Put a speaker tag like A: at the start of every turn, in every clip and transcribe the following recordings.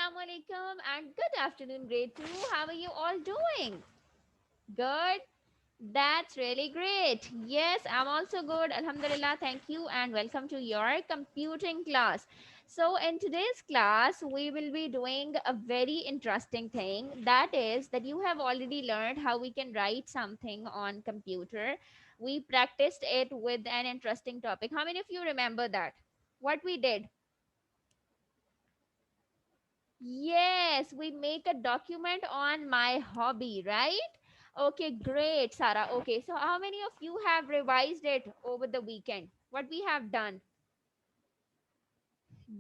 A: Assalamu alaikum and good afternoon, grade 2. How are you all doing? Good. That's really great. Yes, I'm also good. Alhamdulillah. Thank you and welcome to your computing class. So, in today's class, we will be doing a very interesting thing. That is that you have already learned how we can write something on computer. We practiced it with an interesting topic. How many of you remember that? What we did? Yes, we make a document on my hobby, right? Okay, great, Sarah. Okay, so how many of you have revised it over the weekend? What we have done?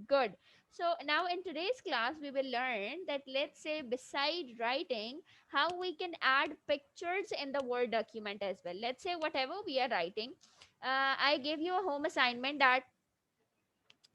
A: Good. So now in today's class, we will learn that let's say beside writing, how we can add pictures in the Word document as well. Let's say whatever we are writing, I give you a home assignment that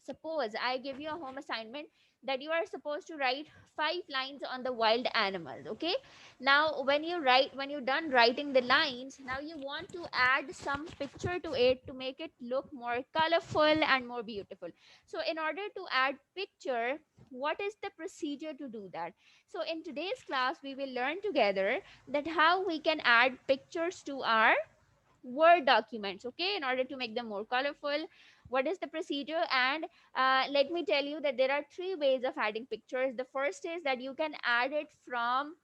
A: suppose I give you a home assignment that you are supposed to write 5 lines on the wild animals. Okay, now when you're done writing the lines, now you want to add some picture to it to make it look more colorful and more beautiful. So in order to add picture, what is the procedure to do that? So in today's class we will learn together that how we can add pictures to our Word documents, okay, in order to make them more colorful. What is the procedure? And let me tell you that there are 3 ways of adding pictures. The first is that you can add it from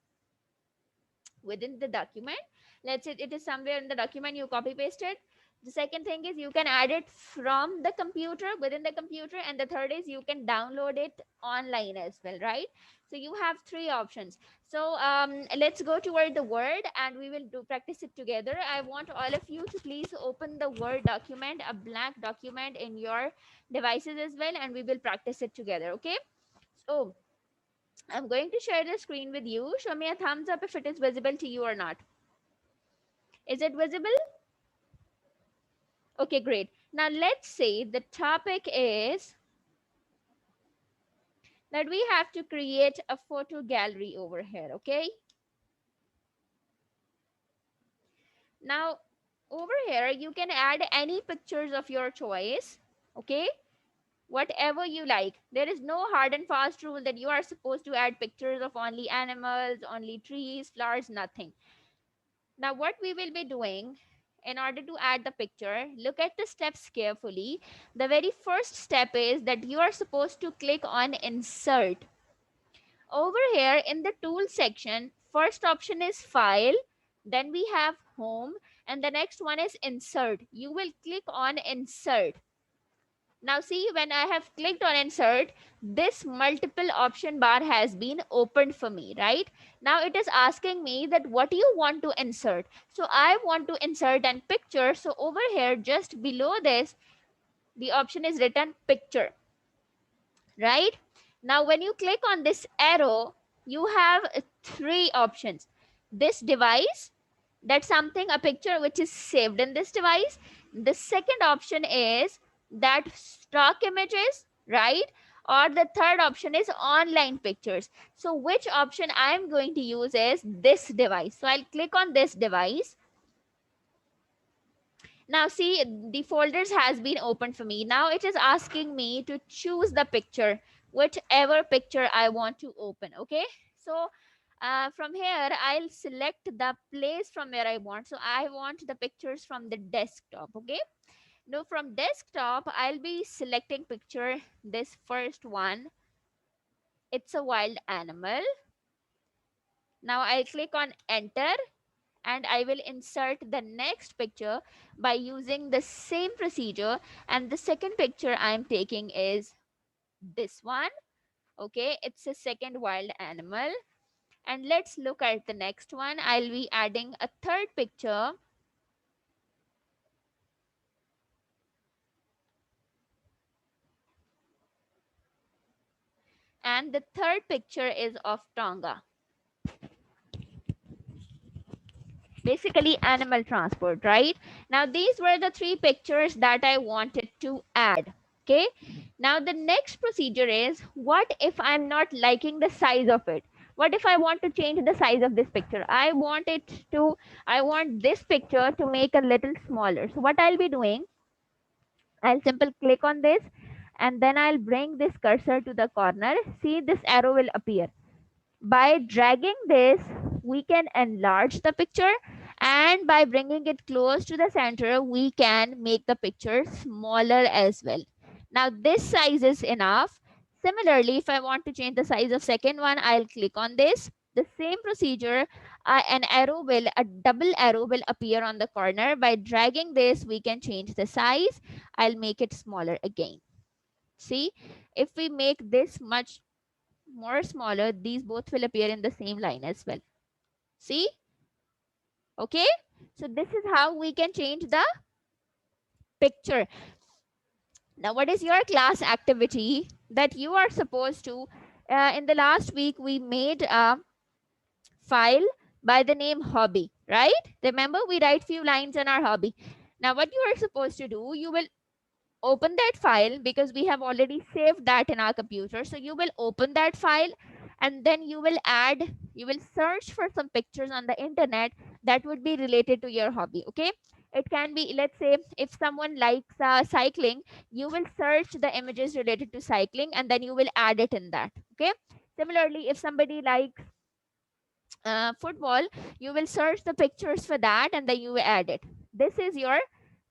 A: within the document. Let's say it is somewhere in the document, you copy paste it. The second thing is you can add it from the computer, within the computer, and the third is you can download it online as well, right? So you have 3 options. So let's go toward the Word and we will do practice it together. I want all of you to please open the Word document, a blank document in your devices as well, and we will practice it together. Okay, so I'm going to share the screen with you. Show me a thumbs up if it is visible to you or not. Is it visible? Okay, great. Now let's say the topic is that we have to create a photo gallery over here. Okay, now over here you can add any pictures of your choice. Okay, whatever you like. There is no hard and fast rule that you are supposed to add pictures of only animals, only trees, flowers, nothing. Now, what we will be doing in order to add the picture, look at the steps carefully. The very first step is that you are supposed to click on Insert. Over here in the Tool section, first option is File, then we have Home, and the next one is Insert. You will click on Insert. Now see, when I have clicked on Insert, this multiple option bar has been opened for me, right? Now it is asking me that what do you want to insert? So I want to insert an picture. So over here, just below this, the option is written picture, right? Now when you click on this arrow, you have 3 options. This device, that's something, a picture which is saved in this device. The second option is that stock images, right? Or the third option is online pictures. So which option I am going to use is this device. So I'll click on this device. Now see, the folders has been opened for me. Now it is asking me to choose the picture, whichever picture I want to open. Okay, so from here I'll select the place from where I want. So I want the pictures from the desktop. Okay, now from desktop I'll be selecting picture, this first one. It's a wild animal. Now I'll click on enter and I will insert the next picture by using the same procedure. And the second picture I'm taking is this one. Okay, it's a second wild animal. And let's look at the next one. I'll be adding a third picture. And the third picture is of Tonga. Basically, animal transport, right? Now, these were the 3 pictures that I wanted to add. Okay, now the next procedure is, what if I'm not liking the size of it? What if I want to change the size of this picture? I want this picture to make a little smaller. So what I'll be doing, I'll simply click on this and then I'll bring this cursor to the corner. See, this arrow will appear. By dragging this, we can enlarge the picture, and by bringing it close to the center, we can make the picture smaller as well. Now this size is enough. Similarly, if I want to change the size of second one, I'll click on this. The same procedure, a double arrow will appear on the corner. By dragging this, we can change the size. I'll make it smaller again. See, if we make this much more smaller, these both will appear in the same line as well. See? Okay. So this is how we can change the picture. Now, what is your class activity that you are supposed to? In the last week, we made a file by the name hobby, right? Remember, we write few lines on our hobby. Now, what you are supposed to do, you will open that file because we have already saved that in our computer. So you will open that file, and then you will search for some pictures on the internet that would be related to your hobby. Okay, it can be, let's say, if someone likes cycling, you will search the images related to cycling, and then you will add it in that. Okay, similarly, if somebody likes football, you will search the pictures for that, and then you will add it. This is your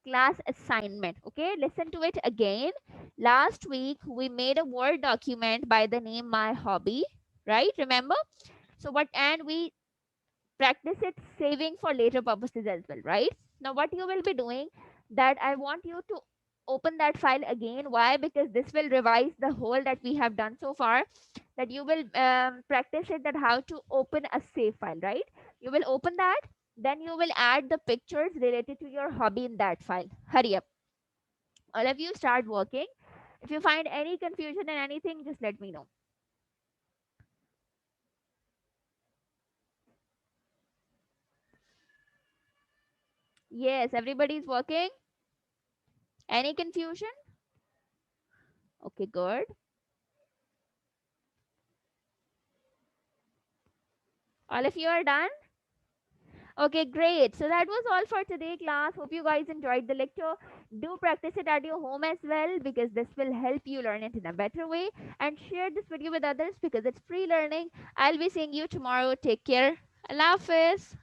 A: class assignment. Okay, listen to it again. Last week we made a Word document by the name My Hobby, right? Remember? So what, and we practice it saving for later purposes as well, right? Now what you will be doing, that I want you to open that file again. Why? Because this will revise the whole that we have done so far, that you will practice it, that how to open a save file, right? You will open that, then you will add the pictures related to your hobby in that file. Hurry up, all of you, start working. If you find any confusion in anything, just let me know. Yes, everybody's working. Any confusion? Okay, good. All of you are done. Okay, great. So that was all for today, class. Hope you guys enjoyed the lecture. Do practice it at your home as well, because this will help you learn it in a better way. And share this video with others because it's free learning. I'll be seeing you tomorrow. Take care. Allah Hafiz.